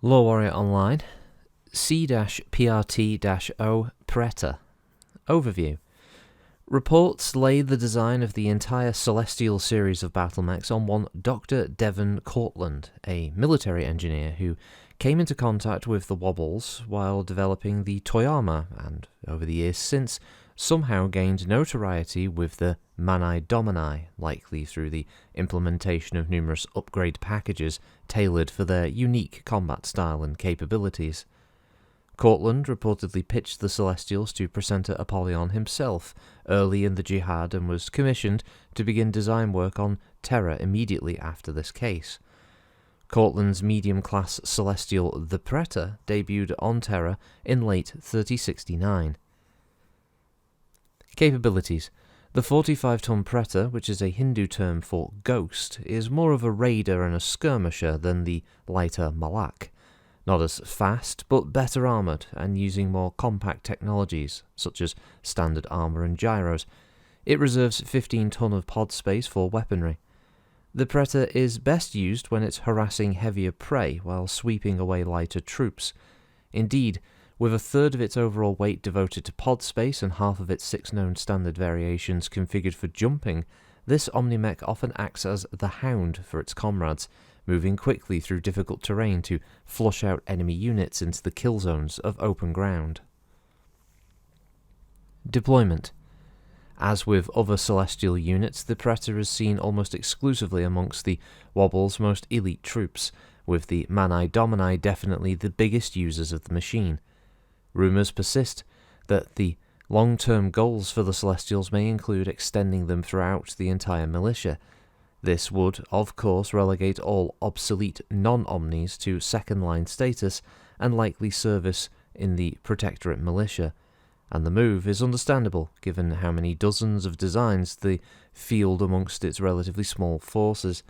LoreWarrior Online, C-PRT-O Preta. Overview. Reports lay the design of the entire Celestial series of battle mechs on one Dr. Devon Cortland, a military engineer who came into contact with the Wobbles while developing the Toyama and, over the years since, somehow gained notoriety with the Manai Dominai, likely through the implementation of numerous upgrade packages tailored for their unique combat style and capabilities. Cortland reportedly pitched the Celestials to Presenter Apollyon himself early in the Jihad and was commissioned to begin design work on Terra immediately after this case. Cortland's medium-class Celestial the Preta debuted on Terra in late 3069. Capabilities. The 45-ton Preta, which is a Hindu term for ghost, is more of a raider and a skirmisher than the lighter Malak. Not as fast, but better armoured, and using more compact technologies, such as standard armour and gyros. It reserves 15 ton of pod space for weaponry. The Preta is best used when it's harassing heavier prey while sweeping away lighter troops. Indeed, with a third of its overall weight devoted to pod space and half of its 6 known standard variations configured for jumping, this Omnimech often acts as the hound for its comrades, moving quickly through difficult terrain to flush out enemy units into the kill zones of open ground. Deployment. As with other Celestial units, the Preta is seen almost exclusively amongst the Wobble's most elite troops, with the Manai Dominai definitely the biggest users of the machine. Rumours persist that the long-term goals for the Celestials may include extending them throughout the entire militia. This would, of course, relegate all obsolete non-Omnis to second-line status and likely service in the Protectorate militia, and the move is understandable given how many dozens of designs they field amongst its relatively small forces.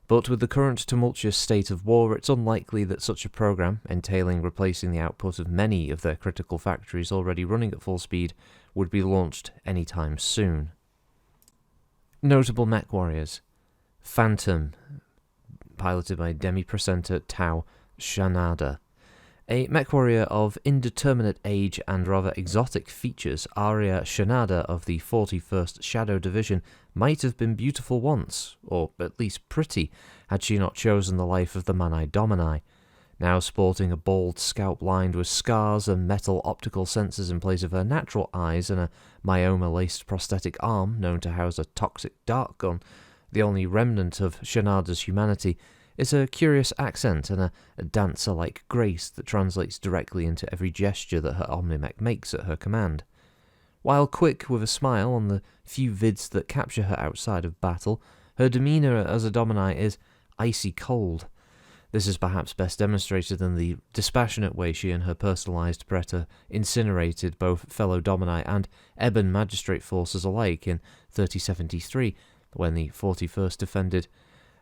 But with the current tumultuous state of war, it's unlikely that such a program, entailing replacing the output of many of their critical factories already running at full speed, would be launched anytime soon. Notable mech warriors. Phantom, piloted by Demi-Presenter Tau Shanada. A mech warrior of indeterminate age and rather exotic features, Arya Shanada of the 41st Shadow Division might have been beautiful once, or at least pretty, had she not chosen the life of the Manai Dominai. Now sporting a bald scalp lined with scars and metal optical sensors in place of her natural eyes and a myoma-laced prosthetic arm known to house a toxic dart gun, the only remnant of Shanada's humanity is a curious accent and a dancer-like grace that translates directly into every gesture that her Omnimech makes at her command. While quick with a smile on the few vids that capture her outside of battle, her demeanour as a Dominai is icy cold. This is perhaps best demonstrated in the dispassionate way she and her personalised Preta incinerated both fellow Dominai and Ebon Magistrate forces alike in 3073, when the 41st defended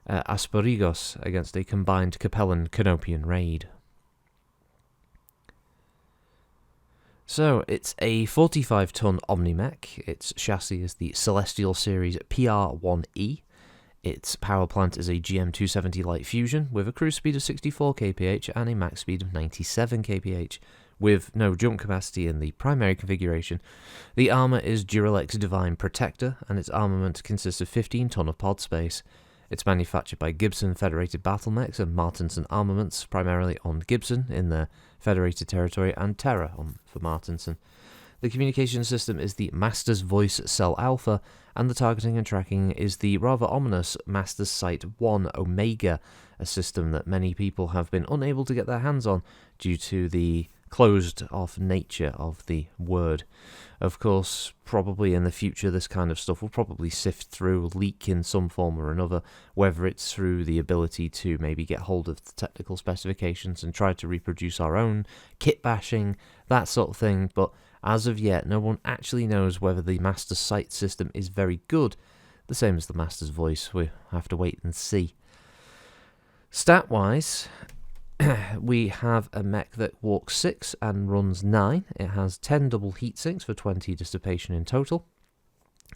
Asperigos against a combined Capellan-Canopian raid. So, it's a 45-ton Omnimech. Its chassis is the Celestial Series PR-1E. Its power plant is a GM270 Light Fusion with a cruise speed of 64 kph and a max speed of 97 kph. With no jump capacity in the primary configuration, the armour is Duralex Divine Protector, and its armament consists of 15 ton of pod space. It's manufactured by Gibson Federated Battle Mechs and Martinson Armaments, primarily on Gibson in their Federated territory, and Terra for Martinson. The communication system is the Master's Voice Cell Alpha, and the targeting and tracking is the rather ominous Master's Sight 1 Omega, a system that many people have been unable to get their hands on due to the closed-off nature of the word. Of course, probably in the future this kind of stuff will probably sift through, leak in some form or another, whether it's through the ability to maybe get hold of the technical specifications and try to reproduce our own, kit bashing, that sort of thing, but as of yet no one actually knows whether the Master's Sight system is very good. The same as the Master's Voice, we have to wait and see. Stat-wise, we have a mech that walks 6 and runs 9. It has 10 double heat sinks for 20 dissipation in total.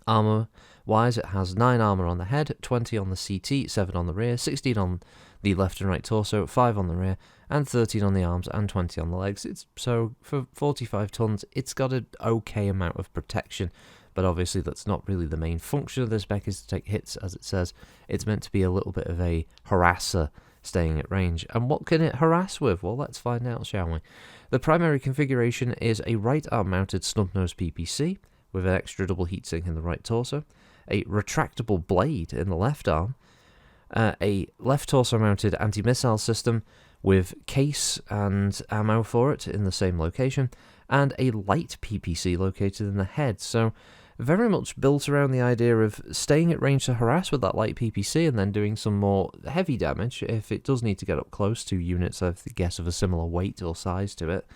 Armor-wise, it has 9 armor on the head, 20 on the CT, 7 on the rear, 16 on the left and right torso, 5 on the rear, and 13 on the arms, and 20 on the legs. So for 45 tons, it's got an okay amount of protection, but obviously that's not really the main function of this mech, is to take hits, as it says. It's meant to be a little bit of a harasser, staying at range. And what can it harass with? Well, let's find out, shall we? The primary configuration is a right arm mounted snub-nose PPC with an extra double heatsink in the right torso, a retractable blade in the left arm, a left torso mounted anti-missile system with case and ammo for it in the same location, and a light PPC located in the head. So very much built around the idea of staying at range to harass with that light PPC and then doing some more heavy damage if it does need to get up close to units, I guess, of a similar weight or size to it.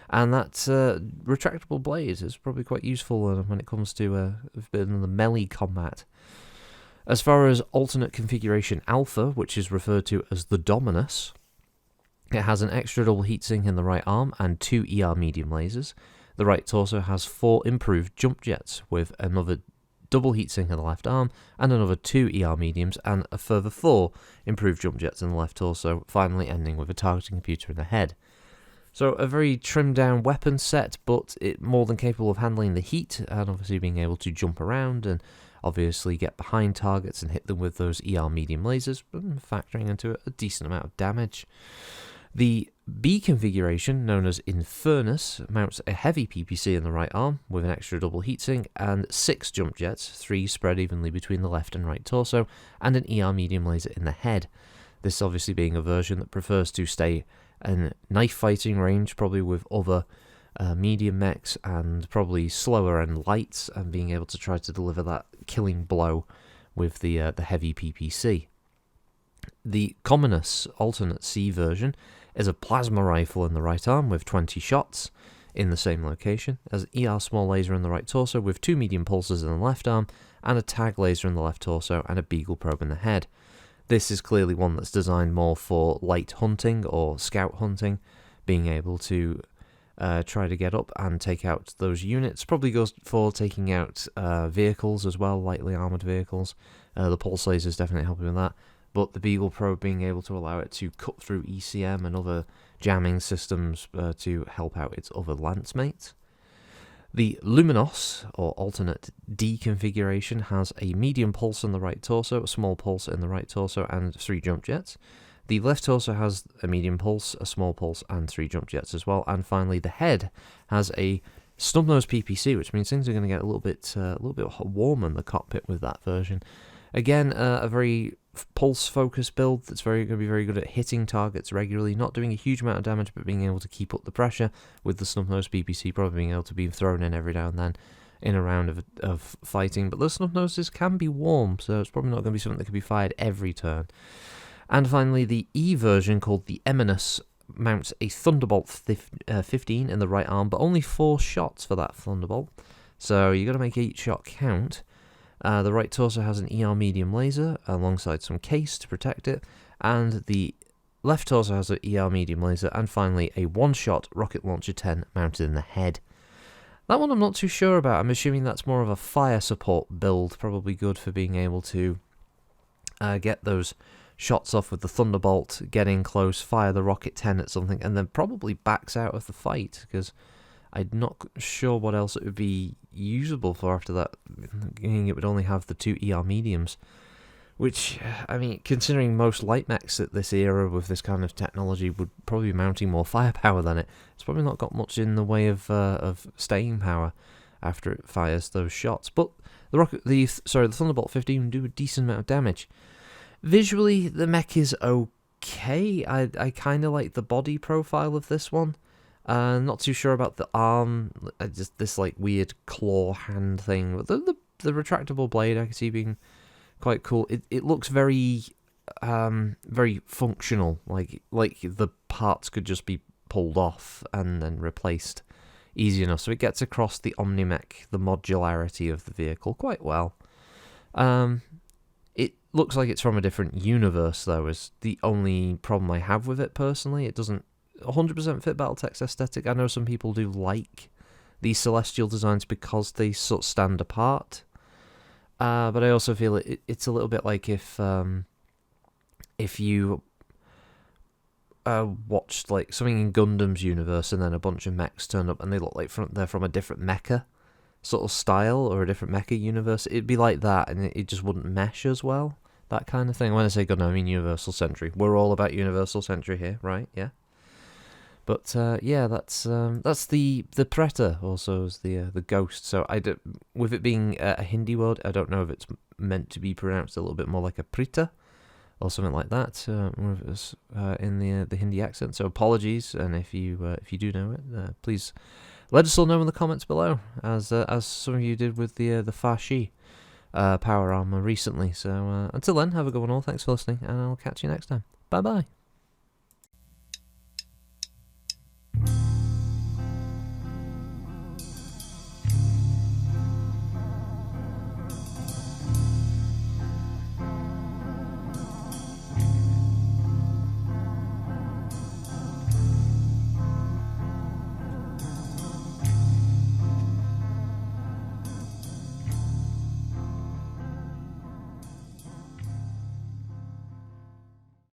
And that retractable blade is probably quite useful when it comes to a bit of the melee combat. As far as alternate configuration alpha, which is referred to as the Dominus, it has an extra double heatsink in the right arm and 2 ER medium lasers. The right torso has 4 improved jump jets with another double heatsink in the left arm and another 2 ER mediums and a further 4 improved jump jets in the left torso, finally ending with a targeting computer in the head. So a very trimmed down weapon set, but it more than capable of handling the heat and obviously being able to jump around and obviously get behind targets and hit them with those ER medium lasers, factoring into a decent amount of damage. The B configuration, known as Infernus, mounts a heavy PPC in the right arm with an extra double heatsink and 6 jump jets, 3 spread evenly between the left and right torso, and an ER medium laser in the head. This obviously being a version that prefers to stay in knife fighting range, probably with other medium mechs, and probably slower and light, and being able to try to deliver that killing blow with the heavy PPC. The Commonus alternate C version is a plasma rifle in the right arm with 20 shots in the same location, as an ER small laser in the right torso with 2 medium pulsers in the left arm, and a tag laser in the left torso, and a beagle probe in the head. This is clearly one that's designed more for light hunting or scout hunting, being able to try to get up and take out those units. Probably goes for taking out vehicles as well, lightly armoured vehicles. The pulse laser is definitely helping with that. But the Beagle probe being able to allow it to cut through ECM and other jamming systems to help out its other lance mates. The Luminos, or alternate D configuration, has a medium pulse in the right torso, a small pulse in the right torso, and 3 jump jets. The left torso has a medium pulse, a small pulse, and 3 jump jets as well. And finally, the head has a snub-nose PPC, which means things are going to get a little bit warm in the cockpit with that version. Again, a very pulse-focused build that's going to be very good at hitting targets regularly, not doing a huge amount of damage, but being able to keep up the pressure, with the snub-nose PPC probably being able to be thrown in every now and then in a round of fighting. But those snub-noses can be warm, so it's probably not going to be something that can be fired every turn. And finally, the E version, called the Eminus, mounts a Thunderbolt 15 in the right arm, but only 4 shots for that Thunderbolt, so you've got to make each shot count. The right torso has an ER medium laser alongside some case to protect it, and the left torso has an ER medium laser, and finally a one-shot rocket launcher 10 mounted in the head. That one I'm not too sure about. I'm assuming that's more of a fire support build, probably good for being able to get those shots off with the Thunderbolt, get in close, fire the rocket 10 at something, and then probably backs out of the fight, because I'm not sure what else it would be usable for after that. It would only have the 2 ER mediums, which, I mean, considering most light mechs at this era with this kind of technology would probably be mounting more firepower than it, it's probably not got much in the way of staying power after it fires those shots. But the Thunderbolt 15 would do a decent amount of damage. Visually, the mech is okay. I kind of like the body profile of this one. Not too sure about the arm, just this like weird claw hand thing. But the retractable blade I can see being quite cool. It looks very very functional. Like the parts could just be pulled off and then replaced easy enough. So it gets across the Omnimech, the modularity of the vehicle, quite well. It looks like it's from a different universe, though, is the only problem I have with it personally. It doesn't 100% fit Battletech's aesthetic. I know some people do like these celestial designs because they sort of stand apart. But I also feel it's a little bit like if you watched like something in Gundam's universe and then a bunch of mechs turned up and they look like they're from a different mecha sort of style or a different mecha universe. It'd be like that, and it just wouldn't mesh as well. That kind of thing. When I say Gundam, I mean Universal Century. We're all about Universal Century here, right? Yeah. But yeah, that's the Preta also as the ghost. So with it being a Hindi word, I don't know if it's meant to be pronounced a little bit more like a Preta or something like that in the Hindi accent. So apologies, and if you do know it, please let us all know in the comments below, as some of you did with the Farshi power armor recently. So until then, have a good one all. Thanks for listening, and I'll catch you next time. Bye bye.